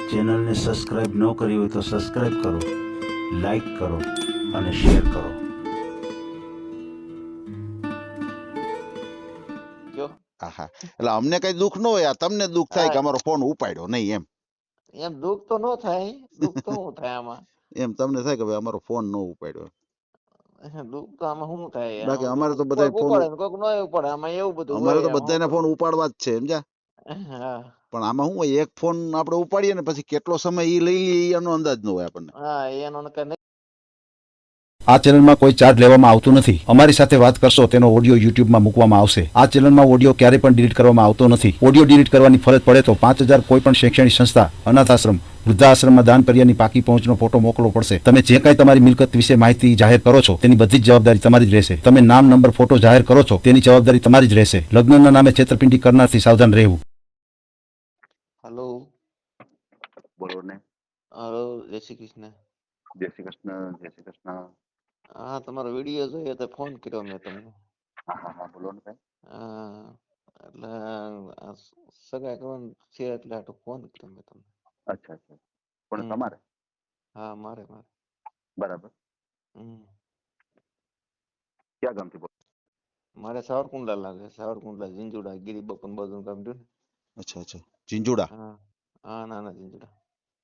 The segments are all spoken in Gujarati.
ચેનલને સબસ્ક્રાઇબ ન કરી હોય તો સબસ્ક્રાઇબ કરો, લાઈક કરો અને શેર કરો. આહા એટલે અમને કઈ દુઃખ ન હોય, આ તમને દુઃખ થાય કે અમારો ફોન ઉપાડ્યો નહીં એમ દુઃખ તો ન થાય, દુઃખ તો શું થાય આમાં? એમ તમને થાય કે ભાઈ અમારો ફોન ન ઉપાડ્યો. દુઃખ તો આમાં શું થાય? બાકી અમારે તો બધા ફોન ઉપાડે ને કોઈક ન ઉપાડે, આમાં એવું બધું અમારે તો હોય. બધાના ફોન ઉપાડવા જ છે સમજ્યા. હા પણ આમાં શું હોય, એક ફોન આપણે ઉપાડીએ ને પછી કેટલો સમય ઈ લઈ લઈએ એનો અંદાજ ન હોય આપણને. હા એનો કઈ આ ચેનલમાં કોઈ ચાર્જ લેવામાં આવતો નથી. અમારી સાથે વાત કરશો તેનો ઓડિયો યુટ્યુબમાં મૂકવામાં આવશે. આ ચેનલમાં ઓડિયો ક્યારેય પણ ડિલીટ કરવામાં આવતો નથી. ઓડિયો ડિલીટ કરવાની ફરજ પડે તો 5000 કોઈ પણ શૈક્ષણિક સંસ્થા, અનાથ આશ્રમ, વૃદ્ધાશ્રમમાં દાન કર્યાની પાકી પહોંચનો ફોટો મોકલવો પડશે. તમે જે કાંઈ તમારી મિલકત વિશે માહિતી જાહેર કરો છો તેની બધી જ જવાબદારી તમારી જ રહેશે. તમે નામ, નંબર, ફોટો જાહેર કરો છો તેની જવાબદારી તમારી જ રહેશે. લગ્નના નામે છેતરપિંડી કરનારથી સાવધાન રહેવું. હલો બોલો ને. હલો, જય શ્રી કૃષ્ણ. જય શ્રી કૃષ્ણ. જય શ્રી કૃષ્ણ. હા, તમારો વિડીયો જોયો તો ફોન કર્યો મેં તમને. હા બોલો ને ભાઈ. એટલે સગા કરવાનું છે એટલે આટલો ફોન કર્યો મેં તમને. અચ્છા પણ તમારે? હા મારે. બરાબર. ક્યાં ગામથી બોલો? મારે સાવરકુંડલા લાગે, સાવરકુંડલા, ઝીંઝુડા, ગિરિબપન બધું કામ જોયું ને. અચ્છા ઝીંઝુડા. હા નાના ઝીંઝુડા.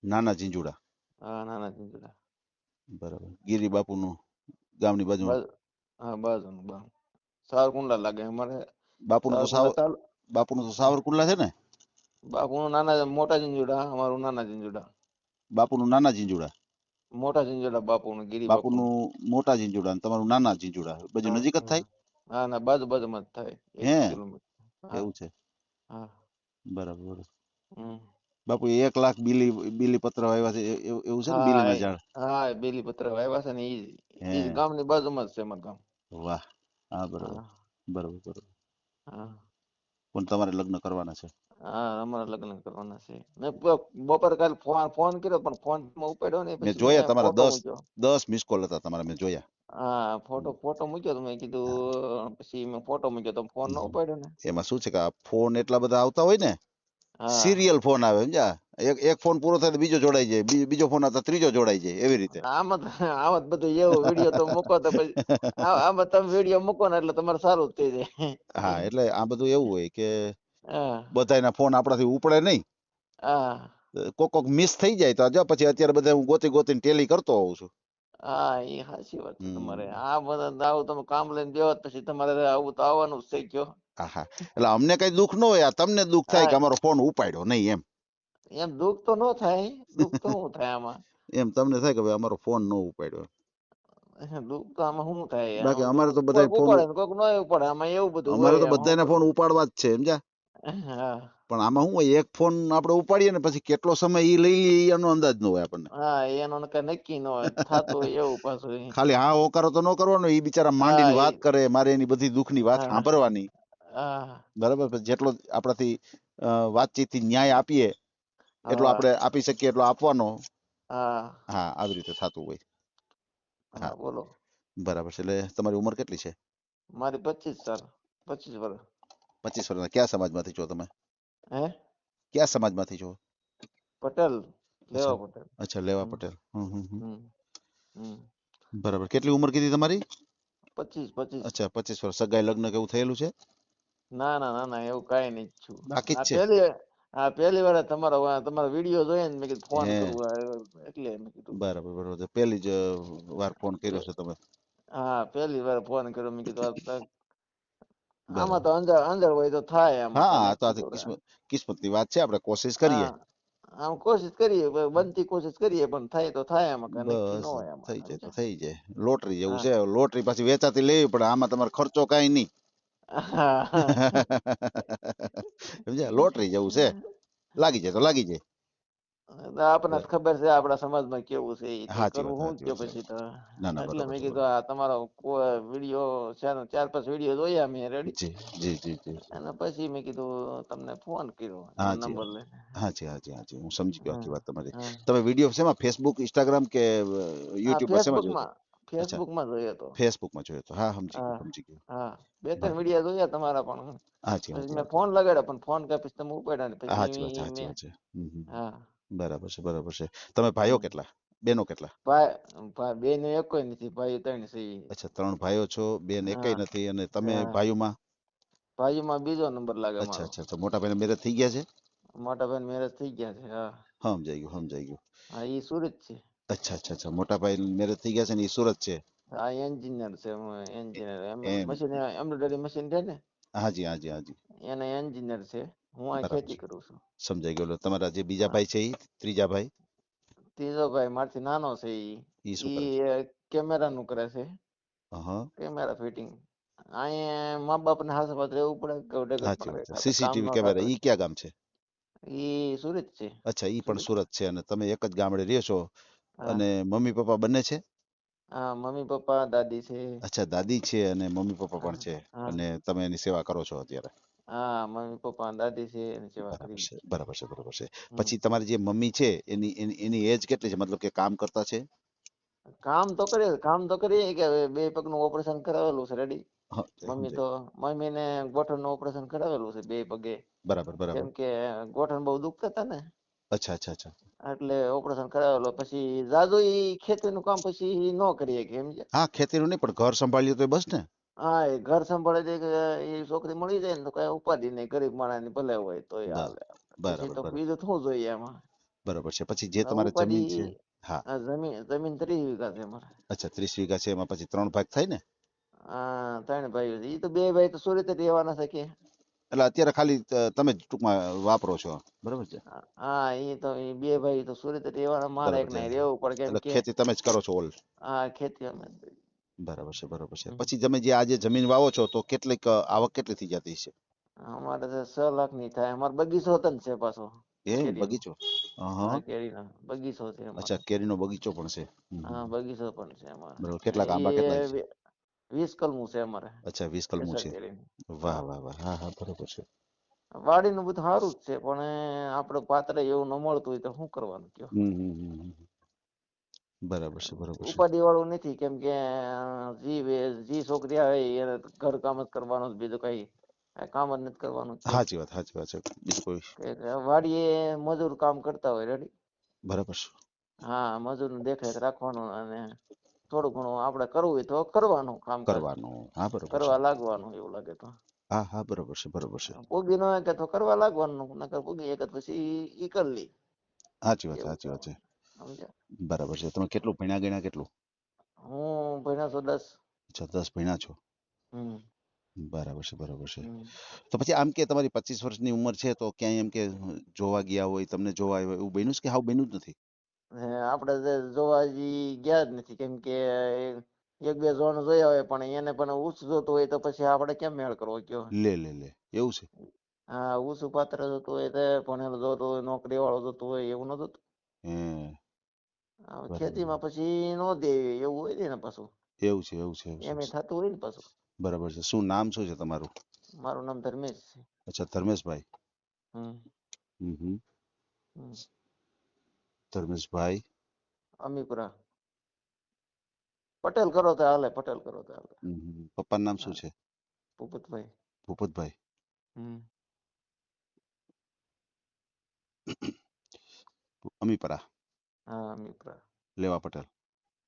નાના ઝીંઝુડા. હા નાના ઝીંઝુડા. બરાબર. ગિરી બાપુનું ગામની બાજુ. હા બાજુનું સાવરકુંડલા લાગે અમારે. બાપુનું તો સાવરકુંડલા છે ને? બાપુનું નાના મોટા ઝીંઝુડા, અમારું નાના ઝીંઝુડા. બાપુનું નાના ઝીંઝુડા. મોટા ઝીંઝુડા બાપુનું, ગિરી બાપુનું મોટા ઝીંઝુડા, તમારું નાના ઝીંઝુડા, બધું નજીક જ થાય? હા ના બાજુમાં જ થાય. હે 1 કિલોમીટર. એવું છે? હા બરાબર. બાપુ 1 લાખ બીલી પત્ર વાવ્યા છે એવું છે ને? બીલીના ઝાડ. હા બેલી પત્ર વાવ્યા છે ને, ઈ ગામની બાજુમાં જ છે અમારું ગામ. વાહ. હા બરાબર. હા પણ તમારે લગ્ન કરવાના છે? હા અમારે લગ્ન કરવાના છે. મેં બપોરે કાલે ફોન કર્યો પણ ફોન ઉપાડ્યો નહીં. મેં પછી જોયા મેં તમારા ફોટો મૂક્યો. 10 મિસ કોલ હતા તમારા, મેં જોયા. હા ફોટો મૂક્યો તો મેં કીધું, પછી મેં ફોટો મૂક્યો તો ફોન ન ઉપાડ્યો ને. એમાં શું છે કે આ ફોન એટલા બધા આવતા હોય ને, હા સિરિયલ ફોન આવે સમજ્યા. એક ફોન પૂરો થાય તો બીજો જોડાઈ જાય, બીજો ફોન આવતા ત્રીજો જોડાઈ જાય, એવી રીતે. આમાં બધું એવું વિડીયો તો મૂકો તો પછી આમાં તમે વિડીયો મૂકો ને એટલે તમારે સારું જ થઈ જાય. હા એટલે આ બધું એવું હોય કે હા બધાના ફોન આપણાથી ઉપડે નહીં. હા કોક મિસ થઈ જાય તો જો પછી અત્યારે બધા હું ગોતીને ટેલી કરતો હોઉં છું. હા એ સાચી વાત છે તમારે. આ બધા આવું તમે કામ લઈને બેહો પછી તમારે આવું તો આવવાનું જ થઈ ગયો. હા એટલે અમને કઈ દુઃખ ન હોય, આ તમને દુઃખ થાય કે અમારો ફોન ઉપાડ્યો નહીં એમ દુઃખ તો ન થાય, દુઃખ તો શું થાય આમાં? એમ તમને થાય કે ભાઈ અમારો ફોન ન ઉપાડ્યો. દુઃખ તો આમાં શું થાય? બાકી અમારે તો બધા કોઈક ઉપાડે ને કોઈક ન ઉપાડે, આમાં એવું બધું અમારે તો હોય. બધાના ફોન ઉપાડવા જ છે સમજ્યા. હા પણ આમાં શું હોય, એક ફોન આપણે ઉપાડીએ ને પછી કેટલો સમય ઈ લઈ લઈએ એનો અંદાજ ન હોય આપણને. હા એનો કઈ નક્કી ન હોય, થતું હોય એવું પાછું. ખાલી હા હોકારો તો ન કરવાનો, ઈ બિચારા માંડીને વાત કરે, મારે એની બધી દુઃખની વાત સાંભળવાની. બરાબર. જેટલો આપણાથી વાતચીતથી ન્યાય આપીએ એટલો આપણે આપી શકીએ એટલો આપવાનો. હા આવી રીતે થતું હોય. હા બોલો. બરાબર છે. એટલે તમારી ઉંમર કેટલી છે? મારી 25 સાલ. 25 વર્ષ. 25 વર્ષના. કયા સમાજમાંથી છો તમે? હે? કયા સમાજમાંથી છો? પટેલ. લેવા પટેલ. અચ્છા લેવા પટેલ. બરાબર. કેટલી ઉંમર કીધી તમારી? 25. અચ્છા 25 વર્ષ. સગાઈ લગ્ન કેવું થયેલું છે? ના એવું કઈ નહીં છું. બાકી જ છે. પહેલી વાર તમારો વિડીયો જોઈને મેં કીધું ફોન કરવું એટલે મેં કીધું. બરાબર. પહેલી જ વાર ફોન કર્યો છે તમે? હા પહેલી વાર ફોન કર્યો. મેં કીધું આમાં તો અંદર હોય તો થાય. આમાં હા તો કિસ્મતની વાત છે, આપણે કોશિશ કરીએ. આમ કોશિશ કરીએ, બનતી કોશિશ કરીએ, પણ થાય તો થાય. આમાં કઈ નક્કી ન બસ હોય. થઈ જાય તો આમાં થઈ જાય. લોટરી જેવું છે. લોટરી પાછી વેચાતી લેવી પડે, આમાં તમારો ખર્ચો કઈ નહીં. સમજ્યા? લોટરી જેવું છે. લાગી જાય તો લાગી જાય. આપણને ખબર છે આપણા સમાજમાં કેવું છે. એ તો સાચી કરવું વાત, શું કે પછી તો. ના એટલે બરાબર મેં છે. કીધું આ તમારો વિડીયો 4-5 વિડીયો જોયા મેં રેડી. જી. અને પછી મેં કીધું તમને ફોન કર્યો હાજી નંબર લઈને. હાજી હું સમજી ગયો આખી વાત તમારી. તમે વિડીયો શેમાં, ફેસબુક, ઇન્સ્ટાગ્રામ કે યુટ્યુબ પર શેમાં જોયો? અચ્છા ફેસબુકમાં જોયો હતો. ફેસબુકમાં જોયો તો. હા સમજી ગયો. 2-3 વિડીયો જોયા તમારા પણ. હાજી પછી મેં ફોન લગાડ્યો પણ ફોન કઈ પછી તમે ઉપાડ્યા ને પછી વાત છે. હા બરાબર છે, બરાબર છે. તમે ભાઈઓ કેટલા, બેનો કેટલા? ભાઈ બેન એકોય નથી, ભાઈ 3 છે ઈ. અચ્છા, 3 ભાઈઓ છો, બેન એકેય હા નથી, અને તમે હા ભાઈઓમાં? ભાઈઓમાં બીજો નંબર લાગે અચ્છા મારો. અચ્છા અચ્છા, મોટા ભાઈને મેરેજ થઈ ગયા છે? મોટા ભાઈ મેરેજ થઈ ગયા છે. હા સમજાઈ ગયું, સમજાઈ ગયું. હા ઈ સુરત છે. અચ્છા અચ્છા અચ્છા, મોટા ભાઈ મેરેજ થઈ ગયા છે ને એ સુરત છે. આ એન્જિનિયર છે, એન્જિનિયર એમ, મશીન એમ્બ્રોઇડરી મશીન છે ને હાજી હાજી હાજી, એને એન્જિનિયર છે. હું આ બરાબર ખેતી છે, કરું છું. સમજાઈ ગયો. તમારા જે બીજા હા ભાઈ છે એ, ત્રીજા ભાઈ, ત્રીજો ભાઈ મારથી નાનો છે એ શું કરે? ઈ કેમેરા નું કરે છે, હા, કેમેરા ફિટિંગ. અહીંયા મા બાપ ને હાથે રહેવું પડે, ગૌડે સાચી પણ વાત છે. રહેતા કામ ન સીસીટીવી કેમેરા, થતું ઈ ક્યાં ગામ છે? ઈ સુરત છે. અચ્છા, ઈ પણ સુરત. સુરત છે, અને તમે એક જ ગામડે રહ્યો છો, હા અને મમ્મી પપ્પા બંને છે? હા મમ્મી પપ્પા દાદી છે. અચ્છા, દાદી છે અને મમ્મી પપ્પા હા પણ છે, હા અને તમે એની સેવા કરો છો અત્યારે? હા મમ્મી પપ્પા દાદી છે એની સેવા બરાબર કરી. છે, બરાબર છે, બરાબર છે. હમ પછી તમારી જે મમ્મી છે એની એજ કેટલી છે, મતલબ કે કામ કરતા છે? કામ તો કરીએ કે હવે 2 પગનું ઓપરેશન કરાવેલું છે રેડી. હા, સમજાય. મમ્મી ને ગોઠણનું ઓપરેશન કરાવેલું છે 2 પગે. બરાબર બરાબર. કેમ કે ગોઠણ બહુ દુખતા હતા ને, અચ્છા અચ્છા અચ્છા. એટલે ઓપરેશન કરાવેલું. પછી જાજુ ઈ ખેતીનું કામ પછી ન કરીએ કે સમજ્યા. હા, ખેતીનું નહીં, પણ ઘર સંભાળ્યું તો બસ ને. હા એ ઘર સંભાળે છે કે એ છોકરી મળી જાય ને તો કઈ ઉપાધિ નહીં, ગરીબ માણસ ની ભલે હોય તોય બ- હાલે. પછી બરાબર તો બરાબર બીજું શું જોઈએ એમાં. બરાબર છે. પછી જે તમારે ઉપાધિ જમીન છે, હા, જમીન 30 વીઘા છે અમારે. અચ્છા, 30 વીઘા છે, એમાં પછી 3 ભાગ થાય ને? હા 3 ભાઈઓ છે. ઈ તો 2 ભાઈ તો સુરત જ રહેવાના છે કે. એટલે અત્યારે ખાલી તમે જ ટૂંકમાં વાપરો છો, બરાબર છે? હા ઈ 2 ભાઈ તો સુરત જ રહેવાના, મારે બરાબર એક છે, ને રહેવું પડે કેમ એટલે કે ખેતી તમે જ કરો છો ઓલ? હા ખેતી અમે જ કરીએ. બરાબર છે, બરાબર છે. હમ. પછી તમે જે આજે જમીન વાવો છો તો કેટલીક આવક કેટલી થઈ જતી છે? અમારે તો 6 લાખ ની થાય. અમારે બગીચો હતો ને છે પાછો એમ, કેરીનો. બગીચો? હા હા, કેરીનો બગીચો છે અમારે. અચ્છા, કેરીનો બગીચો પણ છે. હા બગીચો પણ છે અમારે. બરાબર, કેટલાક આંબા કેટલાક છે? એ 20 કલમું છે અમારે અચ્છા, 20 કલમું કેસર છે. કેરીનું. વાહ હા વાહ વાહ, હા હા, બરાબર છે. વાડીનું બધું સારું જ છે, પણ આપડે પાત્ર એવું ન મળતું હોય તો શું કરવાનું કયો. બરાબર છે, બરાબર છે. ઉપાધિ વાળું નથી, કેમ કે જી છોકરી આવે એને ઘર કામ જ કરવાનું, બીજું કઈ કામ જ નથી કરવાનું કયો. સાચી વાત, સાચી વાત છે. બીજું કોઈ? વાડીએ મજૂર કામ કરતા હોય રેડી. બરાબર છે. હા મજૂર ની દેખરેખ રાખવાનું, અને થોડું ઘણું આપડે કરવું હોય તો કરવાનું કામકાજ, કરવાનું, હા, બરાબર છે. કરવા લાગવાનું એવું લાગે તો. હા હા, બરાબર છે, બરાબર છે. પૂગી ન કે તો કરવા લાગવાનું, નકર પૂગી કે પછી ઈ કરી લે. સાચી વાત, એવું સાચી વાત છે. કરવાનું સમજ્યા. બરાબર છે. તમે કેટલું ભણ્યા ગણ્યા કેટલું? હું ભણ્યો છું 10. અચ્છા, 10 ભણ્યા છો. હમ બરાબર છે, બરાબર છે. હમ. તો પછી આમ કે તમારી 25 વર્ષની ઉંમર છે, તો ક્યાંય એમ કે જોવા ગયા હોય, તમને જોવા આવ્યો એવું બન્યું છે કે હાવ બન્યું જ નથી? આપડે જોવા ગયા જ નથી, કેમ કે 1-2 જણ જોયા હોય, પણ એને પણ ઉચ્ચ જોતું હોય તો પછી આપડે કેમ મેળ કરવો કયો. લે લે લે, એવું છે? હા ઊંચું પાત્ર જોતું હોય, ભણેલો જોતો હોય, નોકરી વાળો જોતું હોય, એવું નતું. હે, ખેતી બરાબર. માં પછી નો દે એવું હોય ને પાછું. એવું છે, એવું છે, એવું એમ છે. થતું હોય ને પાછું. બરાબર છે. શું નામ શું છે તમારું? મારું નામ ધર્મેશ છે. અચ્છા, ધર્મેશભાઈ. હમ હમ. હમ. ધર્મેશભાઈ અમીપુરા. પટેલ કરો તો હાલે, પટેલ કરો તો હાલે. પપ્પાનું નામ શું હા છે? ભૂપતભાઈ. ભૂપતભાઈ. હમ. અમીપરા. હા અમીપરા. લેવા પટેલ.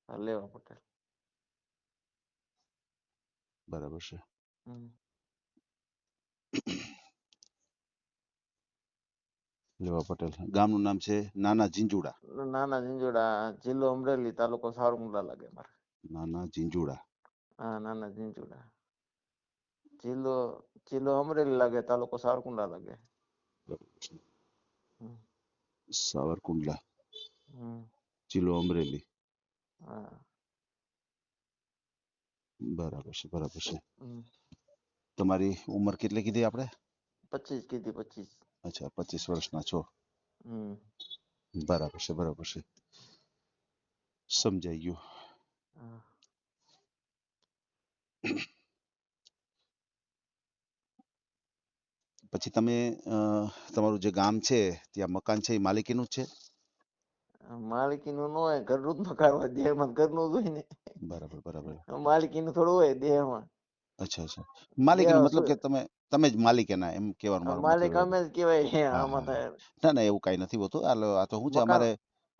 હા લેવા પટેલ. બરાબર છે. હમ. લેવા પટેલ. ગામનું નામ છે નાના ઝીંઝુડા. નાના ઝીંઝુડા, જિલ્લો અમરેલી, તાલુકો સાવરકુંડલા લાગે મારે. નાના ઝીંઝુડા. હા નાના ઝીંઝુડા. જિલ્લો અમરેલી લાગે, તાલુકો સાવરકુંડલા લાગે. હમ. સાવરકુંડલા. હમ. જિલ્લો અમરેલી. હા. બરાબર છે, બરાબર છે. હમ. તમારી ઉંમર કેટલી કીધી આપણે? 25 કીધી, 25. અચ્છા, 25 વર્ષના છો. હમ. બરાબર છે, બરાબર છે. સમજાઈ ગયું. હા. પછી તમે તમારું જે ગામ છે ત્યાં મકાન છે એ માલિકીનું જ છે? માલિકીનું ન હોય, ઘરનું જ મકાન હોય, દેહમાં ઘરનું જ હોય ને. બરાબર બરાબર. માલિકીનું થોડું હોય દેહમાં. અચ્છા અચ્છા, દેહ માલિકીનું મતલબ શું કે તમે તમે જ માલિક એના, એમ કહેવાનો મારો મતલબ માલિક એવો અમે છે. જ કહેવાય હા આમાં હા થાય. ના ના એવું કાંઈ નથી હોતું. આ તો શું છે, મકાન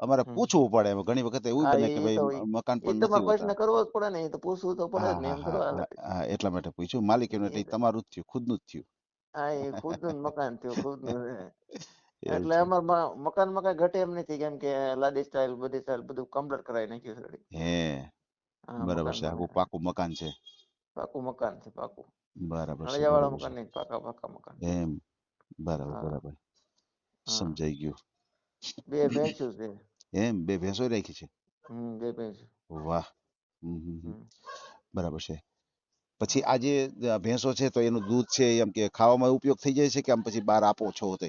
અમારે હમ. પૂછવું પડે. એમાં ઘણી વખત એવું હા બને કે એ ભાઈ તો મકાન એ પણ નથી તમારે હોતા. પ્રશ્ન કરવો જ પડે ને, એ તો પૂછવું તો પડે હા જ ને, હા એમ હા થોડું હાલે. હા એટલા માટે પૂછ્યું. માલિક એનું એટલે એ ઈ તો- તમારું જ થયું, ખુદનું જ થયું. હા એ ખુદનું જ મકાન થયું, ખુદનું છે. એવું એટલે છે. અમારે મકાનમાં કઈ ઘટે એમ નથી, કેમ કે લાદી સ્ટાઇલ બધી સ્ટાઇલ બધું કમ્પ્લીટ કરાવી નાખ્યું છે. હે હા બરાબર છે. મકાનમાં આખું પાકું મકાન છે. પાકું મકાન છે, પાકું. બરાબર છે નળિયાવાળા બરાબર છે. મકાન નહીં, પાકા પાકા મકાન. એમ બરાબર હા બરાબર હા. સમજાઈ ગયું. 2 ભેંસું છે. એમ 2 ભેંસો રાખી છે. 2 ભેંસ. વાહ. હમ. હમ. બરાબર છે. પછી હા. આ જે ભેંસો છે તો એનું દૂધ છે એમ કે ખાવામાં ઉપયોગ થઈ જાય છે કે આમ પછી બહાર આપો છો તે?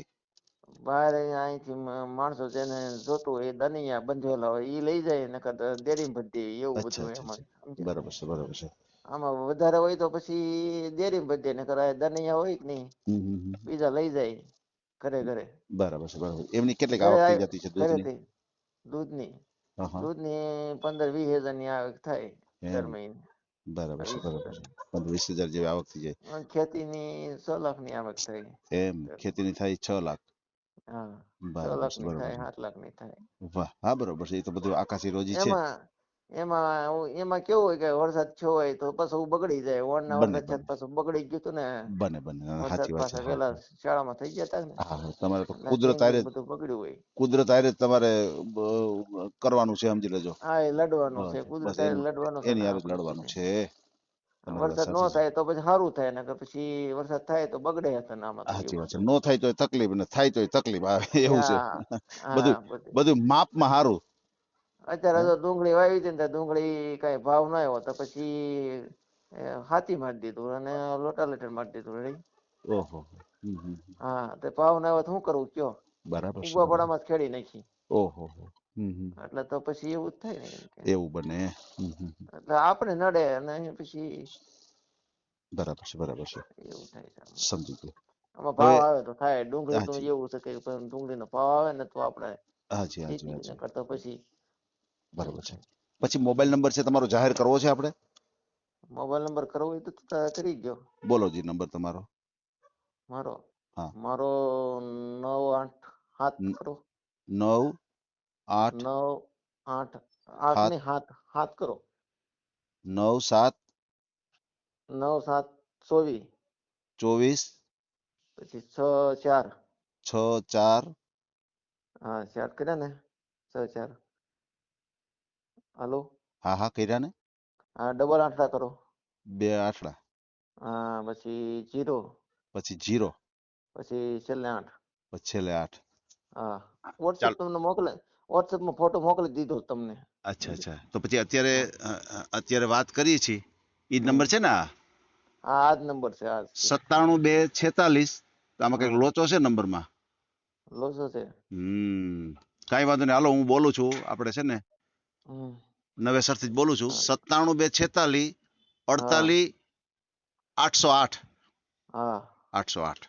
બહાર અહીંથી માણસો જેને જોતું હોય એ દનિયા બંધેલા હોય એ લઈ જાય, ને ડેરી ભરી દે, એવું અચ્છા બધું હોય અચ્છા અમારે, અચ્છા સમજ્યા? બરાબર છે બરાબર છે. આમાં વધારે હોય તો પછી ડેરી ભરી દે, નકર આ દનિયા હોય કે નહીં, હમ. બીજા લઈ જાય ઘરે ઘરે. બરાબર છે બરાબર. એમની કેટલીક ઘરે આવક થઈ જતી છે દૂધની? ઘરેથી દૂધની હા હા દૂધની 15-20 હજારની આવક થાય દર એમ મહિને. બરાબર છે 20 બરાબર છે. હજારની. 15-20 હજાર જેવી આવક થઈ જાય. ખેતીની 6 લાખની આવક થાય. એમ ખેતીની થાય 6 લાખ. હા 6 બરાબર છે લાખની બરાબર થાય, છે. 7 લાખની થાય. વાહ હા બરાબર છે. એ તો બધું આકાશી રોજી છે. એમાં એમાં કેવું હોય કે વરસાદ થયો હોય તો પાછું બગડી જાય. ઓણના બને વરસાદ છે બને પાછું બગડી ગયું હતું ને, બને વરસાદ સાચી વાત છે. પાછા હા વેલા શાળામાં થઈ ગયા હતા ને, હા હા તમારે તો એટલે કુદરત તેમ હારે બધું બગડ્યું હોય. કુદરત હારે જ તમારે કરવાનું છે, સમજી લેજો. હા એ લડવાનું છે, બસ કુદરત એનું લડવાનું છે ને એની હારે જ આપડે લડવાનું પછી. છે. તમારી વાત વરસાદ ન સાચી છે. થાય તો પછી સારું થાય, ને પછી વરસાદ થાય તો બગડે હતા આમાં તો સાચી એવું વાત છે. બધું. નો થાય તો તકલીફ ને થાય તો તકલીફ આવે એવું છે. હા બધું હા બધું. બધું માપમાં સારું. અત્યારે તો ડુંગળી વાવી હતી ને, ડુંગળી કઈ ભાવ ના આવ્યો તો પછી હાથી મારી દીધું અને લોટા લેટર મારી દીધું રેડી. ઓહો. હમ. હા તે ભાવ ના આવ્યો તો શું કરવું કયો? બરાબર છે ઉગવા બરાબર. પડામાં જ ખેડી નાખી. ઓહો. હમ. એટલે તો પછી એવું જ થાય ને, એમ કે એવું બને. હમ. એટલે આપણે નડે અને પછી બરાબર છે બરાબર છે. એવું થાય છે. સમજી ગયો. આમાં હવે ભાવ આવે તો થાય. ડુંગળી તો હાજી એવું છે કે ડુંગળીનો ભાવ આવે ને તો આપણે હાજી હાજી ખેતી હાજી કરતા પછી એવું બરાબર છે. થાય. પછી મોબાઈલ નંબર છે તમારો જાહેર કરવો છે આપણે? મોબાઈલ નંબર કરવો હોય તો કરી ગયો. બોલો જી નંબર તમારો. મારો હા મારો 987 કરો. 9, 8, 9, 8, 8 7, ને 7 કરો. 9, 7, 9, 7, 24. 24, પછી 6, 4. 6, 4. હા 4 કર્યા ને, 6, 4. હાલો. હા હા કર્યા ને. હા ડબલ આંઠડા કરો. 2 આઠડા. હા પછી 0. પછી 0. પછી છેલ્લે 8. પછી છેલ્લે 8. હા વોટ્સએપ ચાલ તમને મોકલે, વોટ્સએપમાં ફોટો મોકલી દીધો તમને. અચ્છા. તો પછી અત્યારે હા અત્યારે વાત કરીએ છીએ એ જ હમ નંબર છે ને? આ હા આ જ નંબર છે, આ જ છે. 97 2 46. તો આમાં કઈક હા લોચો છે નંબરમાં. લોસો છે. કાંઈ વાંધો નહીં. હાલો હું બોલું છું. આપણે છે ને હમ નવેસરથી જ બોલું છું. હા 97 2 46 હા 48 808. હા 808.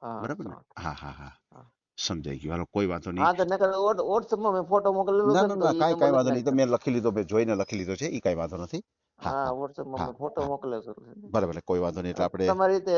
હા બરાબર ને? 808. હા હા સમજાઈ ગયું. હાલો કોઈ વાંધો નહીં. હા તો નકર વોટ્સએપમાં મેં ફોટો મોકલેલો ના છે ના ને, તો ના એ કાંઈ નંબર કાંઈ વાંધો લખી નહીં. એ તો નાખજો. મેં લખી લીધો, મેં જોઈને લખી લીધો છે. એ કાંઈ વાંધો નથી. હા વોટ્સએપમાં હા મેં ફોટો હા મોકલેલો છે. બરાબર કોઈ વાંધો નહીં. એટલે આપણે તમારી રીતે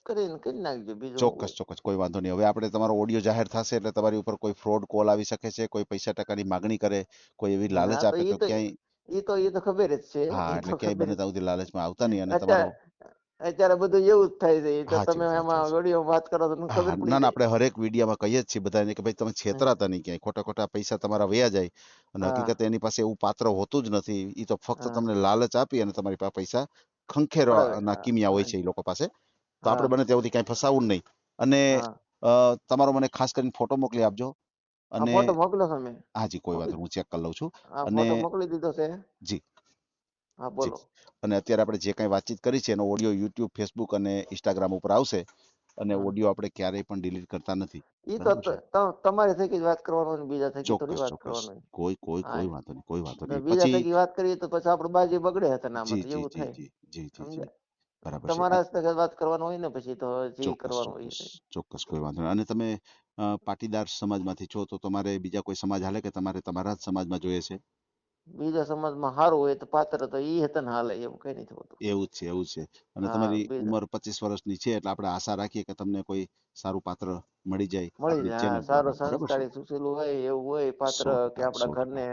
કરીને કરી નાખજો, બીજું શું હોય. ચોક્કસ કોઈ વાંધો નહીં. હવે આપણે તમારો ઓડિયો જાહેર થશે એટલે તમારી ઉપર કોઈ ફ્રોડ કોલ આવી શકે છે, કોઈ પૈસા ટકાની માગણી કરે, કોઈ એવી લાલચ હા તો આપે ઈ તો તો ક્યાંય ઈ તો ખબર જ છે. હા ઈ તો એટલે ક્યાંય ખબર બને જ ત્યાં સુધી લાલચમાં આવતા નહીં અને તમારો અત્યારે અત્યારે બધું એવું જ થાય છે. ઈ તો સાચી તમે વાત સાચી એમાં વાત વિડીયો વાત કરો તો તમને હા ખબર ના પડી ના જાય. આપણે હરેક વિડીયોમાં કહીએ જ છીએ બધાને કે ભાઈ તમે હમ. છેતરાતા નહીં ક્યાંય, ખોટા પૈસા તમારા વયા જાય અને હા હકીકતે એની પાસે એવું પાત્ર હોતું જ નથી. એ તો ફક્ત હા તમને લાલચ આપી અને તમારી પાસે પૈસા પડાવે. ખંખેરવાના હા કિમિયા હોય હા છે એ લોકો પાસે. તો હા આપણે બને ત્યાં સુધી કાંઈ ફસાવું નહીં. અને હા તમારો મને ખાસ કરીને ફોટો મોકલી આપજો. આ અને ફોટો મોકલો છો મેં. હાજી કોઈ વાંધો મોકલી નહીં, હું ચેક કરી લઉં છું. આ અને ફોટો મોકલી દીધો છે. જી હા જી બોલો. અને અત્યારે આપણે જે કાંઈ વાતચીત કરી છે એનો ઓડિયો યુટ્યુબ, ફેસબુક અને ઇન્સ્ટાગ્રામ ઉપર આવશે. અને હમ ઓડિયો આપણે ક્યારેય પણ ડિલીટ કરતા નથી. ઈ તો બરાબર છે. તમારી થકી જ વાત કરવાનું હોય, બીજા થકી થોડી વાત ચોક્કસ કરવાનું હોય. કોઈ હા વાંધો નહીં, કોઈ વાંધો તો નહીં. બીજા પછી થકી વાત કરીએ તો પછી આપડે બાજી બગડે હતા આમાં જી તો જી એવું જી થાય. જી જી જી જી સમજ્યા? બરાબર છે. તમારા હસ્તે વાત કરવાનું હોય ને પછી તો જે કરવાનું હોય એ. ચોક્કસ કોઈ વાંધો નહીં. અને તમે પાટીદાર સમાજમાંથી છો તો તમારે બીજા કોઈ સમાજ હાલે કે તમારે તમારા જ સમાજમાં જોઈએ છે? બીજા સમાજમાં સારું હોય તો પાત્ર તો ઈ હતા ને હાલે, એવું કઈ નથી હોતું. એવું જ છે, એવું જ છે. અને હા, તમારી બીજા ઉંમર 25 વર્ષની છે એટલે આપણે આશા રાખીએ કે તમને કોઈ સારું પાત્ર મળી જાય મળી આપણી જાય. ચેનલ હા, સારું દ્વારા, બરાબર છે? સંસ્કારી સુશીલું હોય એવું હોય પાત્ર 100% કે આપડા 100%. ઘરને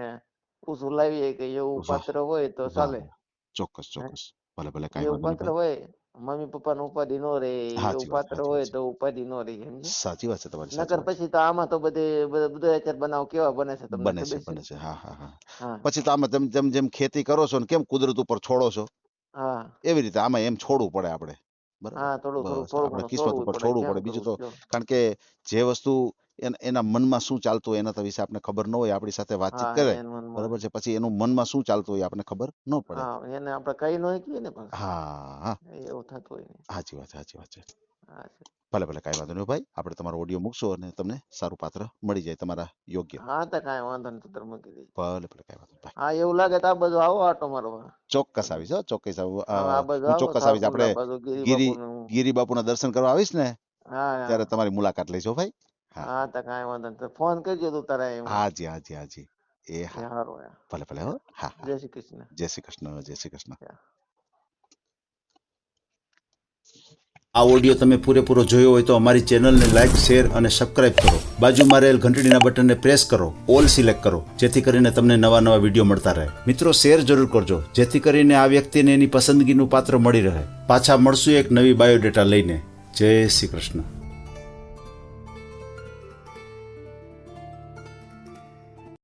ઊંચું લાવીએ કે એવું વાહ પાત્ર હોય તો વાહ ચાલે. વાહ. ચોક્કસ હે? ચોક્કસ. ભલે ભલે, કાંઈ એવું વાંધો નહીં પાત્ર ભાઈ. હોય મમ્મી પપ્પાને ઉપાધિ નો રહે, એવું સાચી વાત પાત્ર સાચી વાત હોય છે. તો ઉપાધિ નો રહે, સમજ્યા? સાચી વાત છે તમારી, સાચી નકર વાત છે. પછી તો આમાં તો બધા અત્યારે બનાવ કેવા બને છે તમને બને છે, ખબર છે બને ને? છે. હા હા હા. હા પછી તો આમાં જેમ ખેતી કરો છો ને કેમ કુદરત ઉપર છોડો છો, હા એવી રીતે આમાં એમ છોડવું પડે આપણે. બરાબર. હા, થોડું થોડું બસ થોડું આપણે ઘણું કિસ્મત છોડવું ઉપર પડે, છોડવું કેમ પડે. બીજું કરવું તો જો. કારણ કે જે વસ્તુ એના મનમાં શું ચાલતું હોય એના તો વિશે આપણે ખબર ન હોય, આપણી સાથે વાતચીત હા, કરે, એન મનમાં. બરાબર છે, પછી એનું મનમાં શું ચાલતું હોય આપણને ખબર ન પડે. હા, એને આપણે કઈ નો કીએ ને પણ હા હા. એવું થતું હોય ને. સાચી વાત છે, સાચી વાત છે. હા ભલે ભલે, કાંઈ વાંધો નહીં ભાઈ. આપણે તમારો ઓડિયો મૂકશો અને તમને સારું પાત્ર મળી જાય તમારા યોગ્ય. હા, તો કાંઈ વાંધો નહીં, તો મૂકી દઈશ. ભલે ભલે, કાંઈ વાંધો નહીં ભાઈ. હા, એવું લાગે તો આ બધું આવો આટો મારવા. ચોક્કસ તમે આવીશ હો, ચોક્કસ આવું. હવે આ બાજુ હું આવો ચોક્કસ આવીશ. આપણે થારકુંડલા બાજુ ગિરી ગિરી બાપુનું. ગિરી બાપુના દર્શન કરવા આવીશ ને હા ત્યારે હા તમારી મુલાકાત લઈશ હો ભાઈ. હા હા, તો કાંઈ વાંધો નહીં, તો ફોન કરજો તું તારે એમ. હાજી હાજી હાજી. એ એ હા. હારું યાર. ભલે ભલે હો. હા હા. જય શ્રી કૃષ્ણ. જય શ્રી કૃષ્ણ, જય શ્રી કૃષ્ણ. આ ઓડિયો તમે પૂરેપૂરો જોયો હોય તો અમારી ચેનલને લાઇક, શેર અને સબસ્ક્રાઇબ કરો. બાજુમાં રહેલ ઘંટડીના બટનને પ્રેસ કરો, ઓલ સિલેક્ટ કરો, જેથી કરીને તમને નવા નવા વિડીયો મળતા રહે. મિત્રો, શેર જરૂર કરજો, જેથી કરીને આ વ્યક્તિને એની પસંદગીનું પાત્ર મળી રહે. પાછા મળશું એક નવી બાયોડેટા લઈને. જય શ્રી કૃષ્ણ.